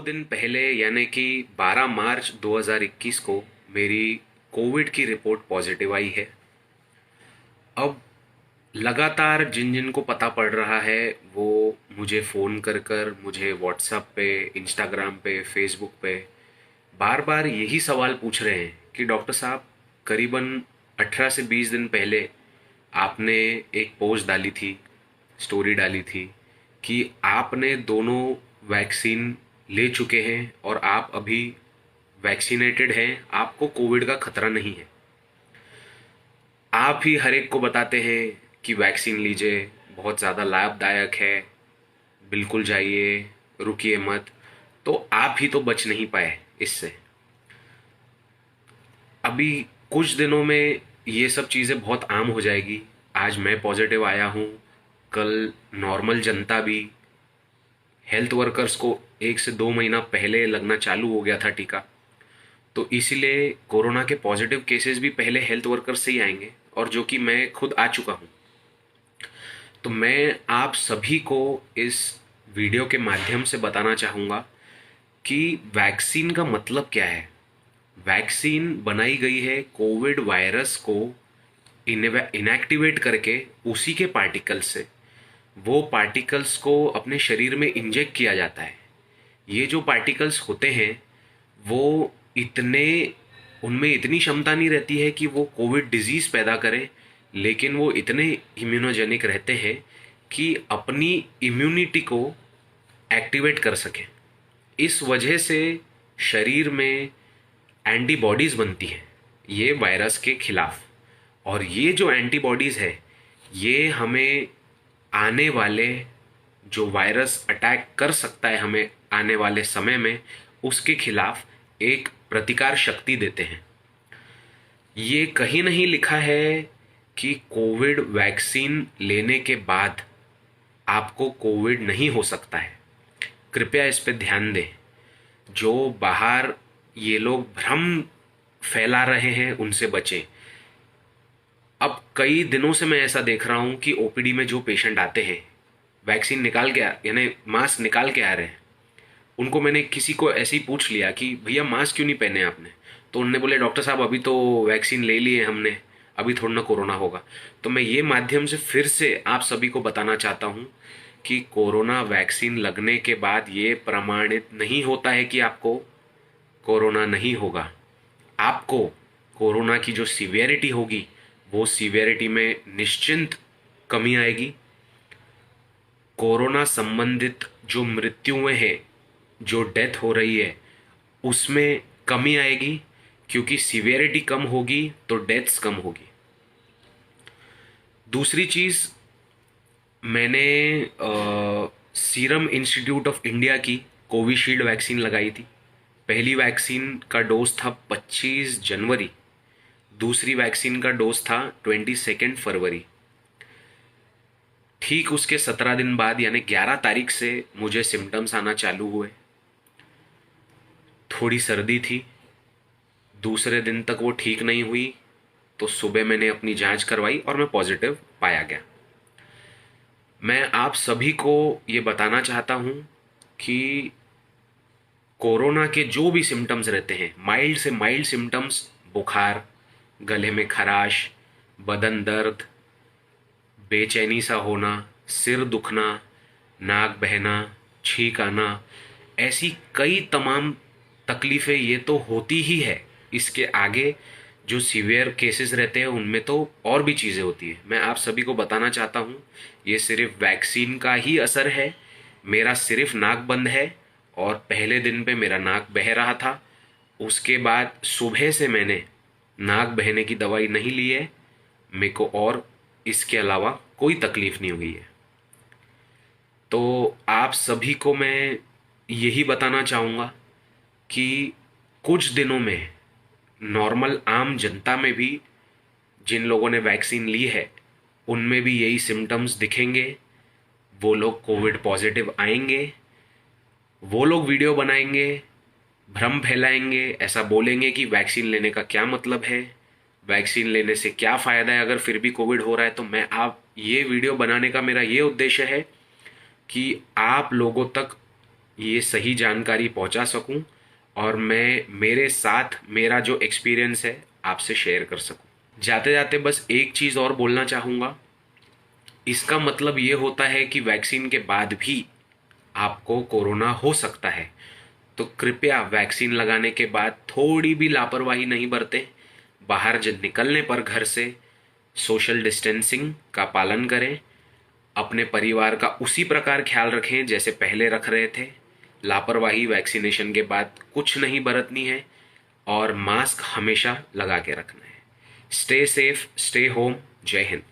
दिन पहले यानी कि 12 मार्च 2021 को मेरी कोविड की रिपोर्ट पॉजिटिव आई है। अब लगातार जिन जिन को पता पड़ रहा है वो मुझे फ़ोन कर कर मुझे व्हाट्सएप पे, इंस्टाग्राम पे, फेसबुक पे बार बार यही सवाल पूछ रहे हैं कि डॉक्टर साहब, करीबन 18 से 20 दिन पहले आपने एक पोस्ट डाली थी, स्टोरी डाली थी कि आपने दोनों वैक्सीन ले चुके हैं और आप अभी वैक्सीनेटेड हैं, आपको कोविड का खतरा नहीं है। आप ही हर एक को बताते हैं कि वैक्सीन लीजिए, बहुत ज़्यादा लाभदायक है, बिल्कुल जाइए, रुकिए मत। तो आप ही तो बच नहीं पाए इससे। अभी कुछ दिनों में ये सब चीज़ें बहुत आम हो जाएगी। आज मैं पॉजिटिव आया हूँ, कल नॉर्मल जनता भी, हेल्थ वर्कर्स को 1 से 2 महीना पहले लगना चालू हो गया था टीका। तो इसीलिए कोरोना के पॉजिटिव केसेस भी पहले हेल्थ वर्कर्स से ही आएंगे, और जो कि मैं खुद आ चुका हूँ। तो मैं आप सभी को इस वीडियो के माध्यम से बताना चाहूँगा कि वैक्सीन का मतलब क्या है। वैक्सीन बनाई गई है कोविड वायरस को इनएक्टिवेट करके उसी के पार्टिकल्स से। वो पार्टिकल्स को अपने शरीर में इंजेक्ट किया जाता है। ये जो पार्टिकल्स होते हैं वो इतने, उनमें इतनी क्षमता नहीं रहती है कि वो कोविड डिजीज़ पैदा करें, लेकिन वो इतने इम्यूनोजेनिक रहते हैं कि अपनी इम्यूनिटी को एक्टिवेट कर सकें। इस वजह से शरीर में एंटीबॉडीज़ बनती हैं ये वायरस के खिलाफ। और ये जो एंटीबॉडीज़ है ये हमें आने वाले, जो वायरस अटैक कर सकता है हमें आने वाले समय में, उसके खिलाफ एक प्रतिकार शक्ति देते हैं। ये कहीं नहीं लिखा है कि कोविड वैक्सीन लेने के बाद आपको कोविड नहीं हो सकता है। कृपया इस पे ध्यान दें। जो बाहर ये लोग भ्रम फैला रहे हैं उनसे बचें। अब कई दिनों से मैं ऐसा देख रहा हूँ कि ओपीडी में जो पेशेंट आते हैं वैक्सीन निकाल के यानी मास्क निकाल के आ रहे हैं, उनको मैंने किसी को ऐसे ही पूछ लिया कि भैया मास्क क्यों नहीं पहने आपने, तो उन्होंने बोले डॉक्टर साहब अभी तो वैक्सीन ले ली है हमने, अभी थोड़ा ना कोरोना होगा। तो मैं ये माध्यम से फिर से आप सभी को बताना चाहता हूँ कि कोरोना वैक्सीन लगने के बाद ये प्रमाणित नहीं होता है कि आपको कोरोना नहीं होगा। आपको कोरोना की जो सीवियरिटी होगी वो सीवियरिटी में निश्चिंत कमी आएगी। कोरोना संबंधित जो मृत्युएं हैं, जो डेथ हो रही है, उसमें कमी आएगी, क्योंकि सीवियरिटी कम होगी तो डेथ्स कम होगी। दूसरी चीज़, मैंने सीरम इंस्टीट्यूट ऑफ इंडिया की कोविशील्ड वैक्सीन लगाई थी। पहली वैक्सीन का डोज था 25 जनवरी, दूसरी वैक्सीन का डोज था 22 फरवरी। ठीक उसके 17 दिन बाद यानी 11 तारीख से मुझे सिम्टम्स आना चालू हुए। थोड़ी सर्दी थी, दूसरे दिन तक वो ठीक नहीं हुई, तो सुबह मैंने अपनी जांच करवाई और मैं पॉजिटिव पाया गया। मैं आप सभी को ये बताना चाहता हूँ कि कोरोना के जो भी सिम्टम्स रहते हैं, माइल्ड से माइल्ड सिम्टम्स, बुखार, गले में खराश, बदन दर्द, बेचैनी सा होना, सिर दुखना, नाक बहना, छींक आना, ऐसी कई तमाम तकलीफ़ें ये तो होती ही है। इसके आगे जो सीवियर केसेस रहते हैं उनमें तो और भी चीज़ें होती है। मैं आप सभी को बताना चाहता हूँ ये सिर्फ वैक्सीन का ही असर है। मेरा सिर्फ नाक बंद है और पहले दिन पे मेरा नाक बह रहा था। उसके बाद सुबह से मैंने नाक बहने की दवाई नहीं ली है। मेरे को और इसके अलावा कोई तकलीफ नहीं हुई है। तो आप सभी को मैं यही बताना चाहूँगा कि कुछ दिनों में नॉर्मल आम जनता में भी जिन लोगों ने वैक्सीन ली है उनमें भी यही सिम्टम्स दिखेंगे। वो लोग कोविड पॉजिटिव आएंगे, वो लोग वीडियो बनाएंगे, भ्रम फैलाएंगे, ऐसा बोलेंगे कि वैक्सीन लेने का क्या मतलब है, वैक्सीन लेने से क्या फ़ायदा है अगर फिर भी कोविड हो रहा है। तो मैं आप ये वीडियो बनाने का मेरा ये उद्देश्य है कि आप लोगों तक ये सही जानकारी पहुंचा सकूं और मैं मेरे साथ मेरा जो एक्सपीरियंस है आपसे शेयर कर सकूं। जाते जाते बस एक चीज़ और बोलना चाहूँगा, इसका मतलब ये होता है कि वैक्सीन के बाद भी आपको कोरोना हो सकता है। तो कृपया वैक्सीन लगाने के बाद थोड़ी भी लापरवाही नहीं बरतें। बाहर निकलने पर घर से सोशल डिस्टेंसिंग का पालन करें। अपने परिवार का उसी प्रकार ख्याल रखें जैसे पहले रख रहे थे। लापरवाही वैक्सीनेशन के बाद कुछ नहीं बरतनी है और मास्क हमेशा लगा के रखना है। Stay safe, stay home. जय हिंद।